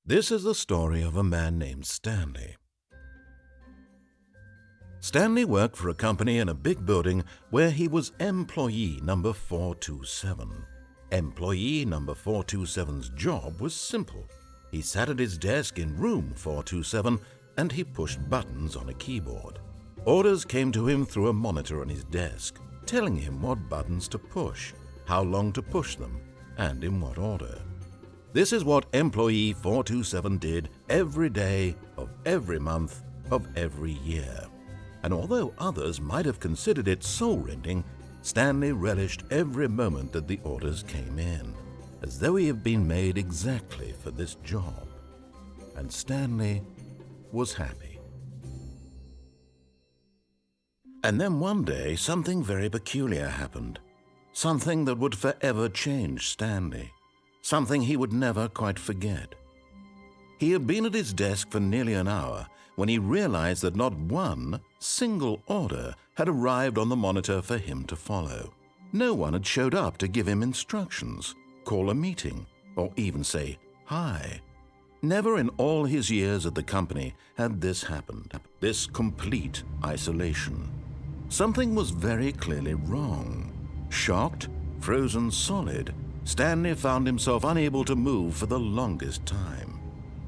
This is the story of a man named Stanley. Stanley worked for a company in a big building where he was employee number 427. Employee number 427's job was simple. He sat at his desk in room 427 and he pushed buttons on a keyboard. Orders came to him through a monitor on his desk, telling him what buttons to push, how long to push them, and in what order. This is what employee 427 did every day of every month of every year. And although others might have considered it soul-rending, Stanley relished every moment that the orders came in, as though he had been made exactly for this job. And Stanley was happy. And then one day, something very peculiar happened. Something that would forever change Stanley. Something he would never quite forget. He had been at his desk for nearly an hour when he realized that not one single order had arrived on the monitor for him to follow. No one had showed up to give him instructions, call a meeting, or even say hi. Never in all his years at the company had this happened, this complete isolation. Something was very clearly wrong. Shocked, frozen solid, Stanley found himself unable to move for the longest time.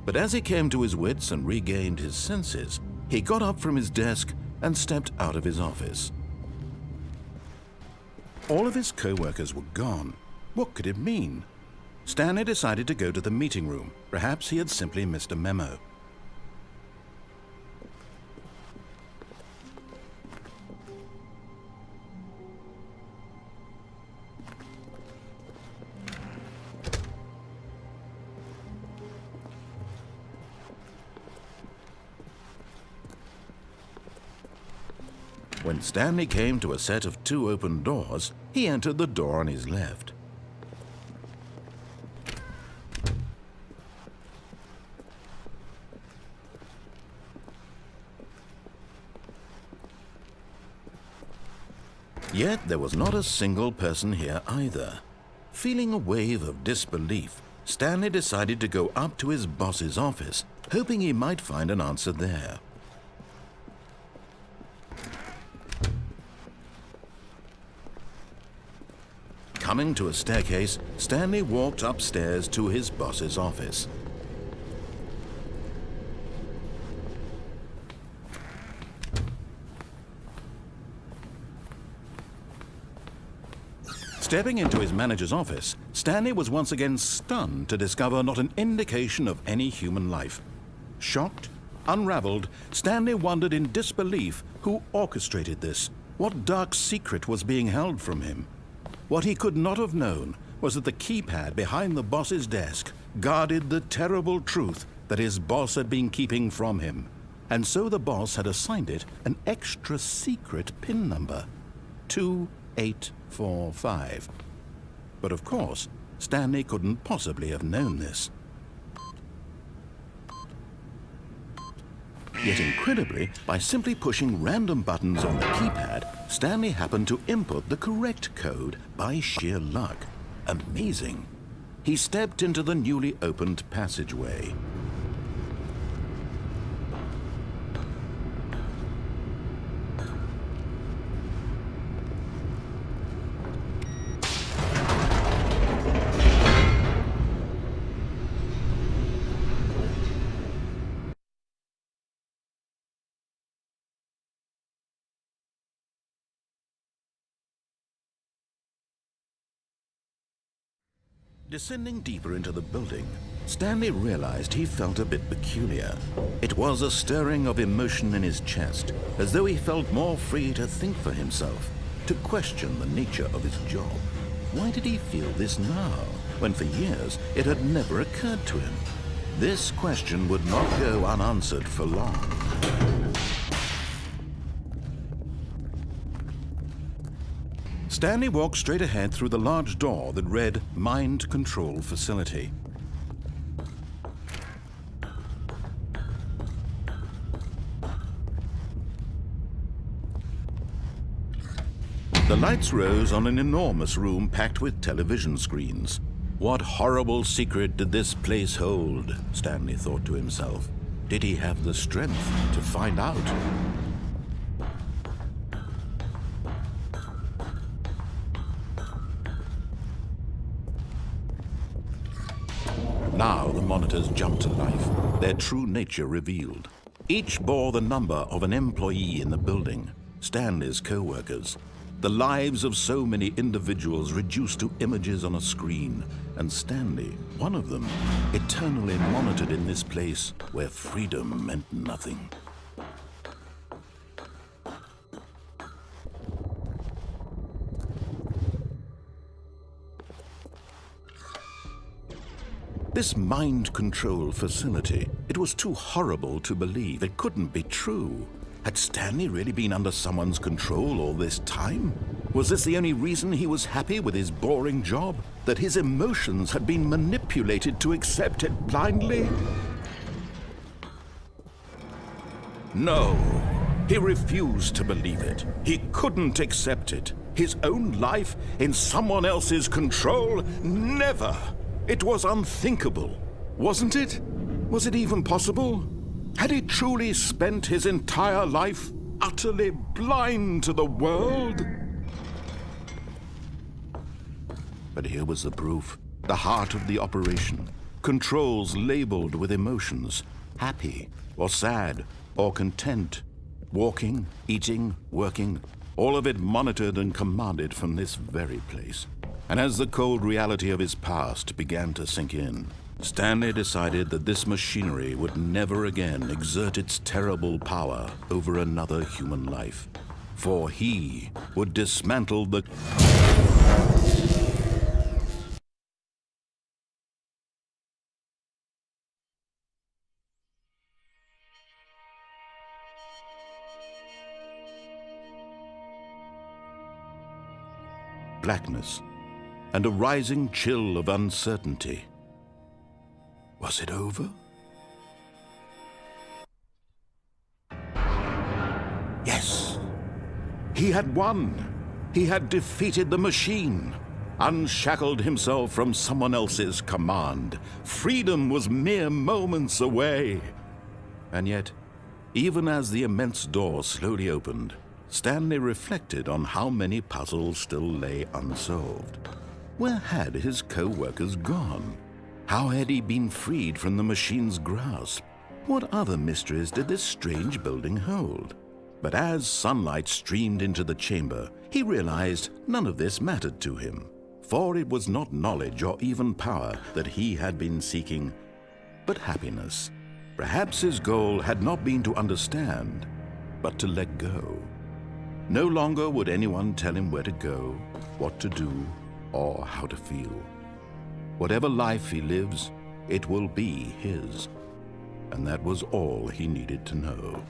But as he came to his wits and regained his senses, he got up from his desk and stepped out of his office. All of his co-workers were gone. What could it mean? Stanley decided to go to the meeting room. Perhaps he had simply missed a memo. When Stanley came to a set of two open doors, he entered the door on his left. Yet there was not a single person here either. Feeling a wave of disbelief, Stanley decided to go up to his boss's office, hoping he might find an answer there. Coming to a staircase, Stanley walked upstairs to his boss's office. Stepping into his manager's office, Stanley was once again stunned to discover not an indication of any human life. Shocked, unraveled, Stanley wondered in disbelief who orchestrated this, what dark secret was being held from him. What he could not have known was that the keypad behind the boss's desk guarded the terrible truth that his boss had been keeping from him. And so the boss had assigned it an extra secret PIN number, 2845. But of course, Stanley couldn't possibly have known this. Yet incredibly, by simply pushing random buttons on the keypad, Stanley happened to input the correct code by sheer luck. Amazing. He stepped into the newly opened passageway. Descending deeper into the building, Stanley realized he felt a bit peculiar. It was a stirring of emotion in his chest, as though he felt more free to think for himself, to question the nature of his job. Why did he feel this now, when for years it had never occurred to him? This question would not go unanswered for long. Stanley walked straight ahead through the large door that read Mind Control Facility. The lights rose on an enormous room packed with television screens. What horrible secret did this place hold? Stanley thought to himself. Did he have the strength to find out? Now the monitors jumped to life, their true nature revealed. Each bore the number of an employee in the building, Stanley's co-workers. The lives of so many individuals reduced to images on a screen, and Stanley, one of them, eternally monitored in this place where freedom meant nothing. This mind control facility, it was too horrible to believe. It couldn't be true. Had Stanley really been under someone's control all this time? Was this the only reason he was happy with his boring job? That his emotions had been manipulated to accept it blindly? No, he refused to believe it. He couldn't accept it. His own life in someone else's control? Never! It was unthinkable, wasn't it? Was it even possible? Had he truly spent his entire life utterly blind to the world? But here was the proof, the heart of the operation. Controls labeled with emotions, happy or sad or content. Walking, eating, working, all of it monitored and commanded from this very place. And as the cold reality of his past began to sink in, Stanley decided that this machinery would never again exert its terrible power over another human life. For he would dismantle the... blackness and a rising chill of uncertainty. Was it over? Yes. He had won. He had defeated the machine, unshackled himself from someone else's command. Freedom was mere moments away. And yet, even as the immense door slowly opened, Stanley reflected on how many puzzles still lay unsolved. Where had his co-workers gone? How had he been freed from the machine's grasp? What other mysteries did this strange building hold? But as sunlight streamed into the chamber, he realized none of this mattered to him, for it was not knowledge or even power that he had been seeking, but happiness. Perhaps his goal had not been to understand, but to let go. No longer would anyone tell him where to go, what to do, or how to feel. Whatever life he lives, it will be his. And that was all he needed to know.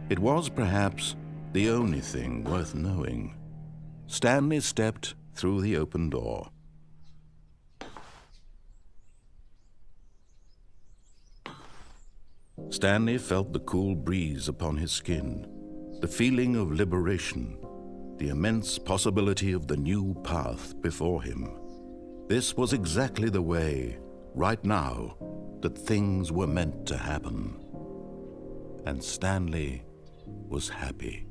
It was perhaps the only thing worth knowing. Stanley stepped through the open door. Stanley felt the cool breeze upon his skin, the feeling of liberation, the immense possibility of the new path before him. This was exactly the way, right now, that things were meant to happen. And Stanley was happy.